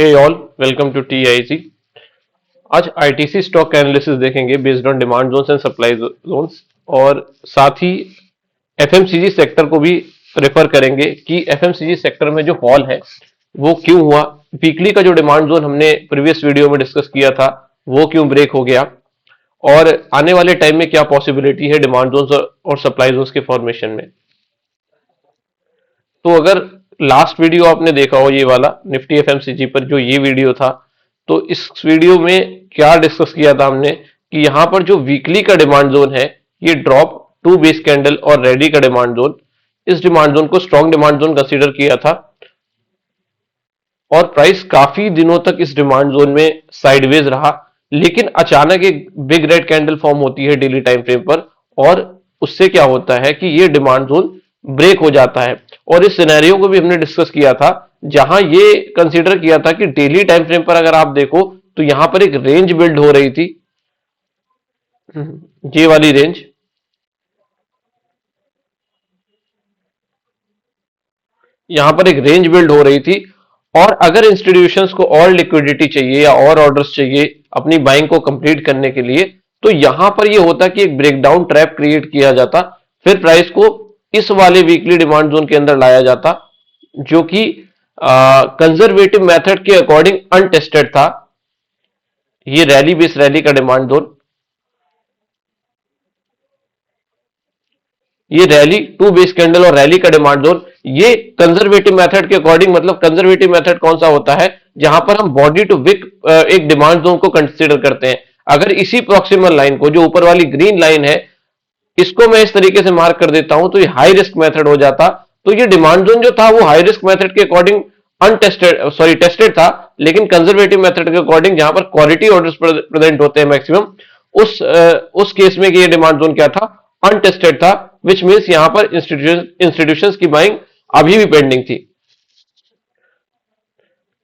Hey all, welcome to TIG. आज ITC stock analysis देखेंगे based on demand zones and supply zones, और साथ ही FMCG sector को भी रेफर करेंगे कि एफएमसीजी सेक्टर में जो फॉल है वो क्यों हुआ। वीकली का जो डिमांड जोन हमने प्रीवियस वीडियो में डिस्कस किया था वो क्यों ब्रेक हो गया, और आने वाले टाइम में क्या पॉसिबिलिटी है डिमांड जोन्स और सप्लाई जोन्स के फॉर्मेशन में। तो अगर लास्ट वीडियो आपने देखा हो, ये वाला निफ्टी एफएमसीजी पर जो ये वीडियो था, तो इस वीडियो में क्या डिस्कस किया था हमने कि यहां पर जो वीकली का डिमांड जोन है ये ड्रॉप, टू बेस कैंडल और रेडी का डिमांड जोन, इस डिमांड जोन को स्ट्रॉन्ग डिमांड जोन कंसीडर किया था, और प्राइस काफी दिनों तक इस डिमांड जोन में साइडवेज रहा। लेकिन अचानक एक बिग रेड कैंडल फॉर्म होती है डेली टाइम फ्रेम पर, और उससे क्या होता है कि ये डिमांड जोन ब्रेक हो जाता है। और इस सिनेरियो को भी हमने डिस्कस किया था, जहां ये कंसीडर किया था कि डेली टाइम फ्रेम पर अगर आप देखो तो यहां पर एक रेंज बिल्ड हो रही थी, ये वाली रेंज, यहां पर एक रेंज बिल्ड हो रही थी। और अगर इंस्टीट्यूशंस को और लिक्विडिटी चाहिए या और ऑर्डर्स चाहिए अपनी बाइंग को कंप्लीट करने के लिए, तो यहां पर यह होता कि एक ब्रेकडाउन ट्रैप क्रिएट किया जाता, फिर प्राइस को इस वाले वीकली डिमांड जोन के अंदर लाया जाता, जो कि कंजर्वेटिव मेथड के अकॉर्डिंग अनटेस्टेड था। ये रैली बेस रैली का डिमांड जोन, ये रैली, टू बेस कैंडल और रैली का डिमांड जोन, ये कंजर्वेटिव मेथड के अकॉर्डिंग, मतलब कंजर्वेटिव मेथड कौन सा होता है जहां पर हम बॉडी टू विक एक डिमांड जोन को कंसीडर करते हैं। अगर इसी प्रोक्सिमल लाइन को, जो ऊपर वाली ग्रीन लाइन है, इसको मैं इस तरीके से मार्क कर देता हूं तो ये हाई रिस्क मेथड हो जाता। तो ये डिमांड जोन जो था वो हाई रिस्क मेथड के अकॉर्डिंग टेस्टेड था, लेकिन कंजर्वेटिव मेथड के अकॉर्डिंग जहां पर क्वालिटी ऑर्डर्स प्रेजेंट होते हैं मैक्सिमम, उस केस में ये डिमांड जोन क्या था, अनटेस्टेड था, विच मीन्स यहां पर इंस्टीट्यूशंस की बाइंग अभी भी पेंडिंग थी।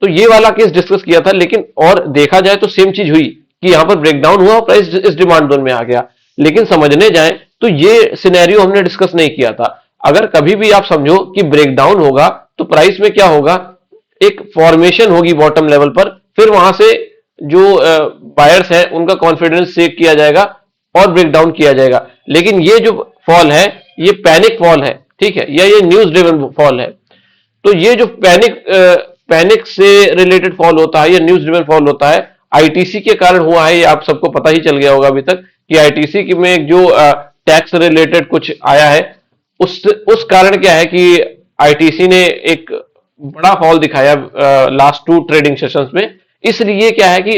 तो ये वाला केस डिस्कस किया था, लेकिन और देखा जाए तो सेम चीज हुई कि यहां पर ब्रेकडाउन हुआ और प्राइस इस डिमांड जोन में आ गया। लेकिन समझने जाए तो ये सिनेरियो हमने डिस्कस नहीं किया था। अगर कभी भी आप समझो कि ब्रेकडाउन होगा तो प्राइस में क्या होगा, एक फॉर्मेशन होगी बॉटम लेवल पर, फिर वहां से जो बायर्स है उनका कॉन्फिडेंस चेक किया जाएगा और ब्रेकडाउन किया जाएगा। लेकिन ये जो फॉल है ये पैनिक फॉल है, ठीक है, या ये न्यूज ड्रिवन फॉल है। तो ये जो पैनिक से रिलेटेड फॉल होता है, ये न्यूज ड्रिवन फॉल होता है, आईटीसी के कारण हुआ है। ये आप सबको पता ही चल गया होगा अभी तक कि आईटीसी में एक जो टैक्स रिलेटेड कुछ आया है, उस कारण क्या है कि आईटीसी ने एक बड़ा फॉल दिखाया लास्ट 2 ट्रेडिंग सेशंस में। इसलिए क्या है कि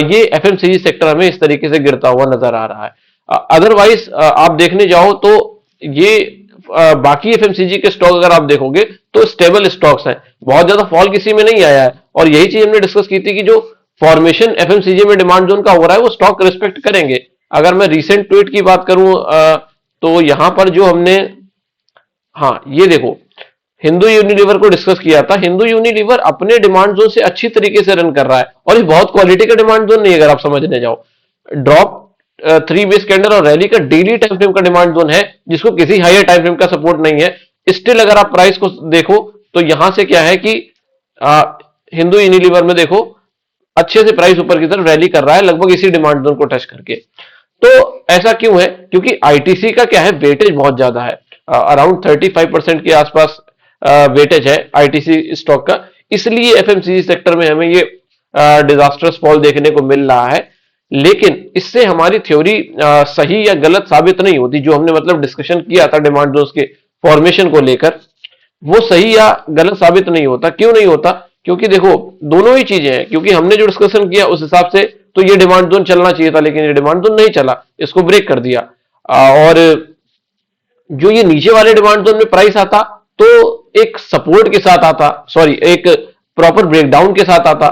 ये एफएमसीजी सेक्टर हमें इस तरीके से गिरता हुआ नजर आ रहा है। अदरवाइज आप देखने जाओ तो ये बाकी एफएमसीजी के स्टॉक अगर आप देखोगे तो स्टेबल स्टॉक्स हैं, बहुत ज्यादा फॉल किसी में नहीं आया है। और यही चीज हमने डिस्कस की थी कि जो फॉर्मेशन एफएमसीजी में डिमांड जोन का हो रहा है वो स्टॉक रिस्पेक्ट करेंगे। अगर मैं रीसेंट ट्वीट की बात करूं तो यहां पर जो हमने, हाँ ये देखो, हिंदू यूनिलीवर को डिस्कस किया था। हिंदू यूनिलीवर अपने डिमांड जोन से अच्छी तरीके से रन कर रहा है, और ये बहुत क्वालिटी का डिमांड जोन नहीं, अगर आप समझने जाओ। ड्रॉप, 3 बेस कैंडल और रैली का डेली टाइम फ्रेम का डिमांड जोन है, जिसको किसी हायर टाइम फ्रेम का सपोर्ट नहीं है। स्टिल अगर आप प्राइस को देखो तो यहां से क्या है कि हिंदू यूनिलीवर में देखो अच्छे से प्राइस ऊपर की तरफ रैली कर रहा है, लगभग इसी डिमांड जोन को टच करके। तो ऐसा क्यों है, क्योंकि आईटीसी का क्या है, वेटेज बहुत ज्यादा है, अराउंड 35% के आसपास वेटेज है आईटीसी स्टॉक का। इसलिए एफएमसीजी सेक्टर में हमें ये डिजास्टर्स फॉल देखने को मिल रहा है। लेकिन इससे हमारी थ्योरी सही या गलत साबित नहीं होती। जो हमने मतलब डिस्कशन किया था डिमांड जोन्स के फॉर्मेशन को लेकर, वो सही या गलत साबित नहीं होता। क्यों नहीं होता, क्योंकि देखो दोनों ही चीजें हैं। क्योंकि हमने जो डिस्कशन किया उस हिसाब से तो ये डिमांड जोन चलना चाहिए था, लेकिन ये डिमांड जोन नहीं चला, इसको ब्रेक कर दिया। और जो ये नीचे वाले डिमांड जोन में प्राइस आता तो एक सपोर्ट के साथ आता, सॉरी एक प्रॉपर ब्रेकडाउन के साथ आता।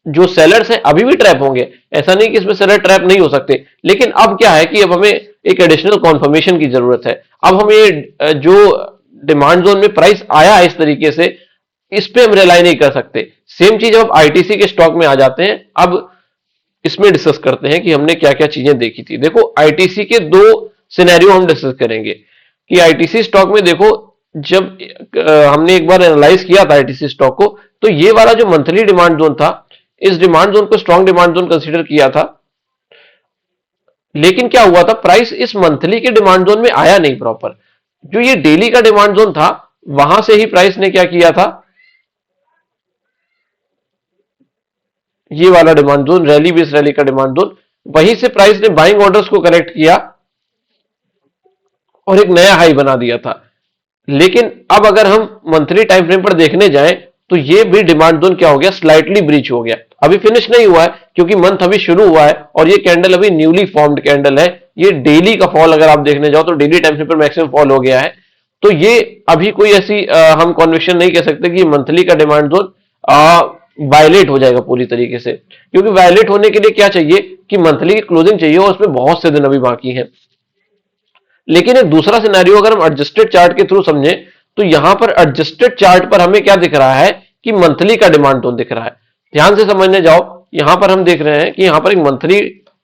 जो सेलर्स हैं अभी भी ट्रैप होंगे, ऐसा नहीं कि इसमें सेलर ट्रैप नहीं हो सकते। लेकिन अब क्या है कि अब हमें एक एडिशनल कॉन्फर्मेशन की जरूरत है। अब हमें जो डिमांड जोन में प्राइस आया है इस तरीके से, इस पे हम रिलाई नहीं कर सकते। सेम चीज अब आईटीसी के स्टॉक में आ जाते हैं। अब इसमें डिस्कस करते हैं कि हमने क्या क्या चीजें देखी थी। देखो आईटीसी के 2 सिनेरियो हम डिस्कस करेंगे कि आईटीसी स्टॉक में देखो, जब हमने एक बार एनालाइज किया था आईटीसी स्टॉक को, तो ये वाला जो मंथली डिमांड जोन था, इस डिमांड जोन को स्ट्रॉन्ग डिमांड जोन कंसीडर किया था, लेकिन क्या हुआ था, प्राइस इस मंथली के डिमांड जोन में आया नहीं प्रॉपर। जो ये डेली का डिमांड जोन था, वहां से ही प्राइस ने क्या किया था, ये वाला demand zone, rally base rally का डिमांड जोन, वहीं से प्राइस ने बाइंग ऑर्डर्स को करेक्ट किया और एक नया हाई बना दिया था। लेकिन अब अगर हम मंथली टाइम फ्रेम पर देखने जाएं, तो ये भी डिमांड जोन क्या हो गया, स्लाइटली ब्रीच हो गया। अभी फिनिश नहीं हुआ है क्योंकि मंथ अभी शुरू हुआ है और ये कैंडल अभी न्यूली फॉर्म्ड कैंडल है। ये डेली का फॉल अगर आप देखने जाओ तो डेली टाइम फ्रेम पर मैक्सिमम फॉल हो गया है। तो ये अभी कोई ऐसी हम कॉन्विक्शन नहीं कह सकते कि मंथली का डिमांड जोन वायलेट हो जाएगा पूरी तरीके से, क्योंकि वायलेट होने के लिए क्या चाहिए कि मंथली की क्लोजिंग चाहिए और उसमें बहुत से दिन अभी बाकी हैं। लेकिन एक दूसरा सिनेरियो अगर हम एडजस्टेड चार्ट के थ्रू समझे, तो यहां पर एडजस्टेड चार्ट पर हमें क्या दिख रहा है कि मंथली का डिमांड जोन दिख रहा है। ध्यान से समझने जाओ, यहां पर हम देख रहे हैं कि यहां पर एक मंथली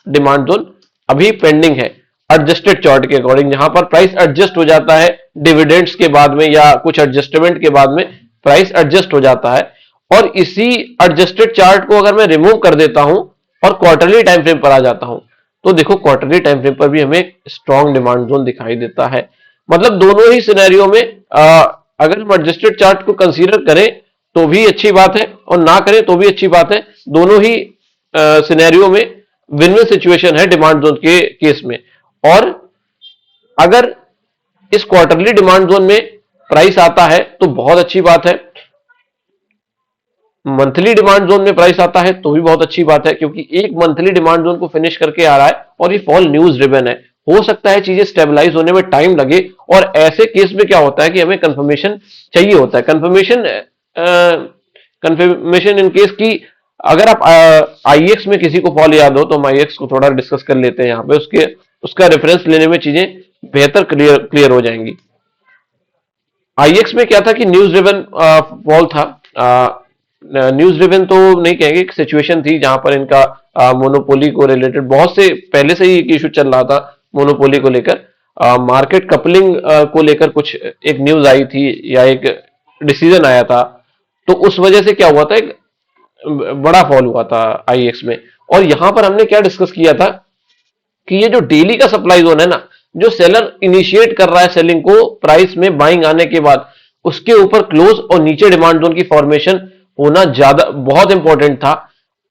डिमांड जोन अभी पेंडिंग है एडजस्टेड चार्ट के अकॉर्डिंग, जहां पर प्राइस एडजस्ट हो जाता है डिविडेंड्स के बाद में या कुछ एडजस्टमेंट के बाद में प्राइस एडजस्ट हो जाता है। और इसी एडजस्टेड चार्ट को अगर मैं रिमूव कर देता हूं और क्वार्टरली टाइम फ्रेम पर आ जाता हूं, तो देखो क्वार्टरली टाइम फ्रेम पर भी हमें एक स्ट्रॉन्ग डिमांड जोन दिखाई देता है। मतलब दोनों ही सिनेरियो में अगर हम एडजस्टेड चार्ट को कंसीडर करें तो भी अच्छी बात है और ना करें तो भी अच्छी बात है। दोनों ही सिनेरियो में विन विन सिचुएशन है डिमांड जोन के केस में। और अगर इस क्वार्टरली डिमांड जोन में प्राइस आता है तो बहुत अच्छी बात है, मंथली डिमांड जोन में प्राइस आता है तो भी बहुत अच्छी बात है, क्योंकि एक मंथली डिमांड जोन को फिनिश करके आ रहा है और ये फॉल न्यूज ड्रिवन है। हो सकता है चीजें स्टेबलाइज होने में टाइम लगे और ऐसे केस में क्या होता है कि हमें कंफर्मेशन चाहिए होता है। कंफर्मेशन इन केस की अगर आप आईएक्स में किसी को फॉल याद हो तो हम आईएक्स को थोड़ा डिस्कस कर लेते हैं यहाँ पे, उसका रेफरेंस लेने में चीजें बेहतर क्लियर हो जाएंगी। आईएक्स में क्या था कि न्यूज ड्रिवन फॉल था। न्यूज ड्रिवन तो नहीं कहेंगे, सिचुएशन थी जहां पर इनका मोनोपोली को रिलेटेड बहुत से पहले से ही एक इशू चल रहा था मोनोपोली को लेकर, मार्केट कपलिंग को लेकर कुछ एक न्यूज आई थी या एक डिसीजन आया था, तो उस वजह से क्या हुआ था, एक बड़ा फॉल हुआ था आईएक्स में। और यहां पर हमने क्या डिस्कस किया था कि ये जो डेली का सप्लाई जोन है ना, जो सेलर इनिशिएट कर रहा है सेलिंग को प्राइस में बाइंग आने के बाद, उसके ऊपर क्लोज और नीचे डिमांड जोन की फॉर्मेशन होना ज्यादा बहुत इंपॉर्टेंट था।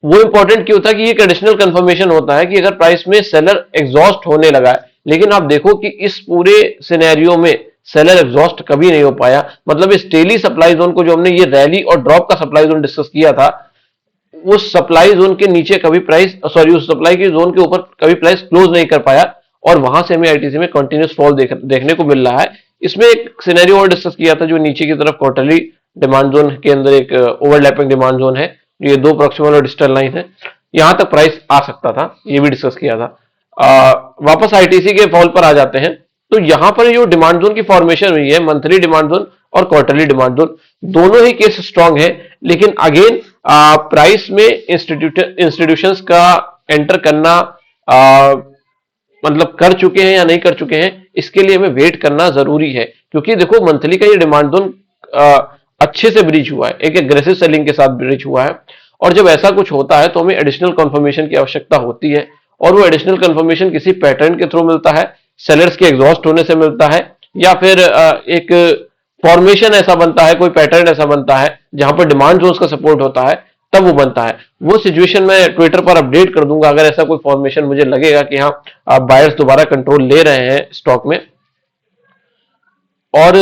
वो इंपॉर्टेंट क्यों था कि ये एडिशनल कंफर्मेशन होता है कि अगर प्राइस में सेलर एग्जॉस्ट होने लगा है, लेकिन आप देखो कि इस पूरे सिनेरियो में सेलर एग्जॉस्ट कभी नहीं हो पाया। मतलब इस डेली सप्लाई जोन को जो हमने ये रैली और ड्रॉप का सप्लाई जोन डिस्कस किया था, उस सप्लाई जोन के नीचे कभी प्राइस उस सप्लाई के जोन के ऊपर कभी प्राइस क्लोज नहीं कर पाया और वहां से हमें आईटीसी में कंटिन्यूस फॉल देखने को मिल रहा है। इसमें एक सिनेरियो और डिस्कस किया था जो नीचे की तरफ क्वार्टरली डिमांड जोन के अंदर एक ओवरलैपिंग डिमांड जोन है, ये दो प्रॉक्सिमल और डिस्टल लाइन है, यहां तक प्राइस आ सकता था, ये भी डिस्कस किया था। वापस आईटीसी के फॉल पर आ जाते हैं, तो यहां पर जो डिमांड जोन की फॉर्मेशन हुई है मंथली डिमांड जोन और क्वार्टरली डिमांड जोन, दोनों ही केस स्ट्रांग है। लेकिन अगेन प्राइस में इंस्टीट्यूशंस का एंटर करना मतलब कर चुके हैं या नहीं कर चुके हैं, इसके लिए हमें वेट करना जरूरी है। क्योंकि देखो मंथली का ये डिमांड जोन अच्छे से ब्रीच हुआ है, एक एग्रेसिव सेलिंग के साथ ब्रीच हुआ है, और जब ऐसा कुछ होता है तो हमें एडिशनल कंफर्मेशन की आवश्यकता होती है। और वो एडिशनल कंफर्मेशन किसी पैटर्न के थ्रू मिलता है, सेलर्स के एग्जॉस्ट होने से मिलता है, या फिर एक फॉर्मेशन ऐसा बनता है, कोई पैटर्न ऐसा बनता है जहां पर डिमांड जोन्स का सपोर्ट होता है, तब वो बनता है। वो सिचुएशन मैं ट्विटर पर अपडेट कर दूंगा अगर ऐसा कोई फॉर्मेशन मुझे लगेगा कि हाँ बायर्स दोबारा कंट्रोल ले रहे हैं स्टॉक में। और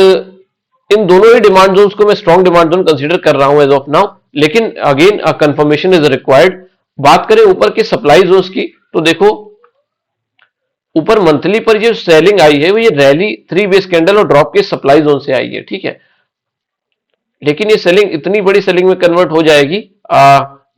इन दोनों ही डिमांड जोन्स को मैं स्ट्रॉन्ग डिमांड जोन कंसीडर कर रहा हूं एज ऑफ नाउ, लेकिन अगेन कंफर्मेशन इज रिक्वायर्ड। बात करें ऊपर की सप्लाई जोन्स की, तो देखो ऊपर मंथली पर जो सेलिंग आई है वो ये रैली 3 बेस कैंडल और ड्रॉप के सप्लाई जोन से आई है, ठीक है। लेकिन ये सेलिंग इतनी बड़ी सेलिंग में कन्वर्ट हो जाएगी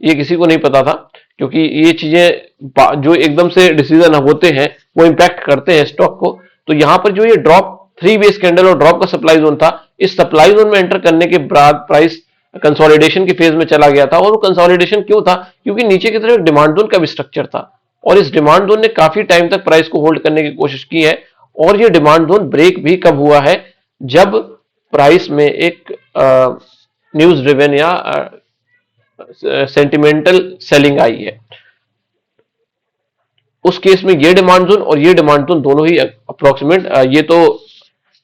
ये किसी को नहीं पता था, क्योंकि ये चीजें जो एकदम से डिसीजन होते हैं वो इंपैक्ट करते हैं स्टॉक को। तो यहां पर जो ये ड्रॉप 3 बेस कैंडल और ड्रॉप का सप्लाई जोन था, इस सप्लाई जोन में एंटर करने के बाद प्राइस कंसोलिडेशन की फेज में चला गया था। और वो कंसोलिडेशन क्यों था, क्योंकि नीचे की तरफ डिमांड जोन का भी स्ट्रक्चर था और इस डिमांड जोन ने काफी टाइम तक प्राइस को होल्ड करने की कोशिश की है। और ये डिमांड जोन ब्रेक भी कब हुआ है, जब प्राइस में एक न्यूज ड्रिवन या सेंटिमेंटल सेलिंग आई है, उस केस में ये डिमांड जोन और ये डिमांड जोन दोनों ही अप्रोक्सीमेट, ये तो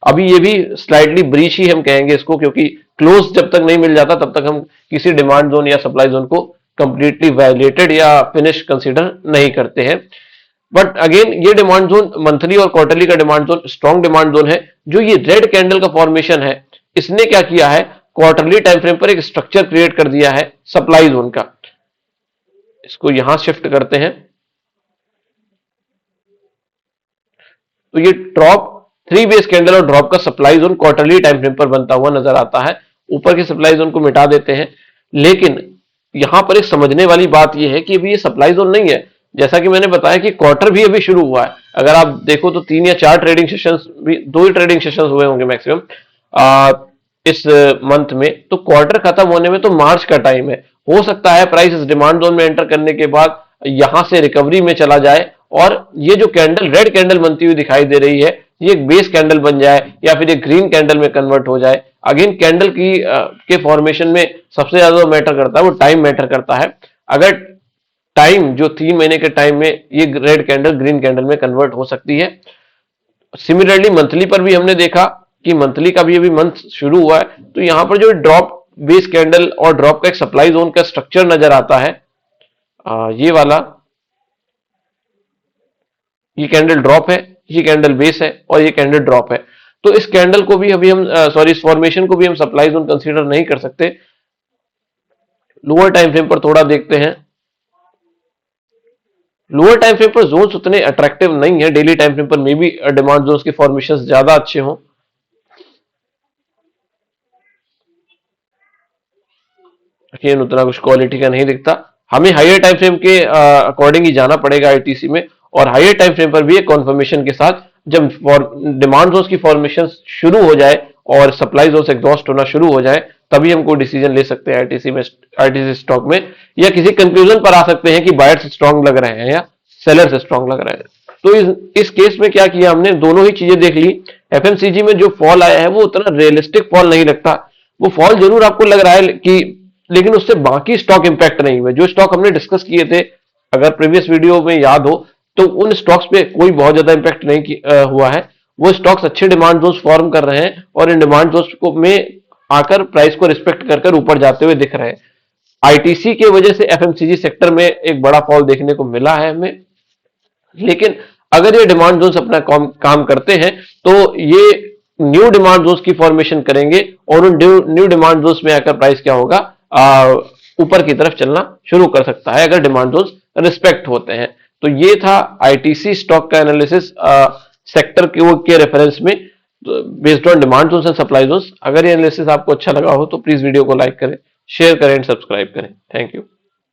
अभी ये भी स्लाइटली ब्रीच ही हम कहेंगे इसको, क्योंकि क्लोज जब तक नहीं मिल जाता तब तक हम किसी डिमांड जोन या सप्लाई जोन को कंप्लीटली वायलेटेड या फिनिश कंसीडर नहीं करते हैं। बट अगेन ये डिमांड जोन मंथली और क्वार्टरली का demand zone strong demand zone है। जो ये रेड कैंडल का फॉर्मेशन है, इसने क्या किया है, क्वार्टरली टाइम फ्रेम पर एक स्ट्रक्चर क्रिएट कर दिया है सप्लाई जोन का। इसको यहां शिफ्ट करते हैं तो ये ड्रॉप 3 बेस कैंडल और ड्रॉप का supply zone quarterly time frame पर बनता हुआ नजर आता है। ऊपर के सप्लाई जोन को मिटा देते हैं, लेकिन यहां पर एक समझने वाली बात यह है कि अभी ये सप्लाई जोन नहीं है। जैसा कि मैंने बताया कि क्वार्टर भी अभी शुरू हुआ है। अगर आप देखो तो 3 या 4 ट्रेडिंग सेशंस भी, 2 ही ट्रेडिंग सेशंस हुए होंगे मैक्सिमम इस मंथ में। तो क्वार्टर खत्म होने में तो मार्च का टाइम है। हो सकता है प्राइस इस डिमांड जोन में एंटर करने के बाद यहां से रिकवरी में चला जाए और ये जो कैंडल रेड कैंडल बनती हुई दिखाई दे रही है, ये एक बेस कैंडल बन जाए या फिर एक ग्रीन कैंडल में कन्वर्ट हो जाए। अगेन कैंडल की के फॉर्मेशन में सबसे ज्यादा मैटर करता है वो टाइम मैटर करता है। अगर टाइम जो 3 महीने के टाइम में ये रेड कैंडल ग्रीन कैंडल में कन्वर्ट हो सकती है। सिमिलरली मंथली पर भी हमने देखा कि मंथली का भी अभी मंथ शुरू हुआ है, तो यहां पर जो ड्रॉप बेस कैंडल और ड्रॉप का एक सप्लाई जोन का स्ट्रक्चर नजर आता है, ये वाला, ये कैंडल ड्रॉप है, ये कैंडल बेस है और ये कैंडल ड्रॉप है। तो इस कैंडल को भी अभी हम इस फॉर्मेशन को भी हम सप्लाई जोन कंसीडर नहीं कर सकते। लोअर टाइम फ्रेम पर थोड़ा देखते हैं। लोअर टाइम फ्रेम पर जोन्स उतने अट्रैक्टिव नहीं है। डेली टाइम फ्रेम पर मे बी डिमांड जोन्स की फॉर्मेशंस ज्यादा अच्छे हों। अगेन उतना कुछ क्वालिटी का नहीं दिखता। हमें हायर टाइम फ्रेम के अकॉर्डिंग ही जाना पड़ेगा आईटीसी में, और हायर टाइम फ्रेम पर भी एक कॉन्फर्मेशन के साथ जब डिमांड जोन्स की फॉर्मेशन शुरू हो जाए और सप्लाई जोन्स एग्जॉस्ट होना शुरू हो जाए, तभी हम कोई डिसीजन ले सकते हैं आईटीसी में, आईटीसी स्टॉक में, या किसी कंक्लूजन पर आ सकते हैं कि बायर्स स्ट्रांग लग रहे हैं या सेलर्स स्ट्रांग लग रहे हैं। तो इस केस में क्या किया हमने, दोनों ही चीजें देख ली। एफएमसीजी में जो फॉल आया है वो उतना रियलिस्टिक फॉल नहीं लगता। वो फॉल जरूर आपको लग रहा है कि, लेकिन उससे बाकी स्टॉक इंपैक्ट नहीं हुए। जो स्टॉक हमने डिस्कस किए थे, अगर प्रीवियस वीडियो में याद हो, तो उन स्टॉक्स पे कोई बहुत ज्यादा इंपैक्ट नहीं हुआ है। वो स्टॉक्स अच्छे डिमांड जोन्स फॉर्म कर रहे हैं और इन डिमांड जोन्स को में आकर प्राइस को रिस्पेक्ट कर ऊपर जाते हुए दिख रहे हैं। आईटीसी की वजह से एफएमसीजी सेक्टर में एक बड़ा फॉल देखने को मिला है हमें, लेकिन अगर ये डिमांड जोन्स अपना काम करते हैं तो ये न्यू डिमांड जोन्स की फॉर्मेशन करेंगे और उन न्यू डिमांड जोन्स में आकर प्राइस क्या होगा, ऊपर की तरफ चलना शुरू कर सकता है अगर डिमांड जोन्स रिस्पेक्ट होते हैं। तो ये था आईटीसी स्टॉक का एनालिसिस सेक्टर के रेफरेंस में based on demand zones and supply zones. अगर ये एनालिसिस आपको अच्छा लगा हो तो प्लीज वीडियो को लाइक करें, शेयर करें एंड सब्सक्राइब करें। Thank you.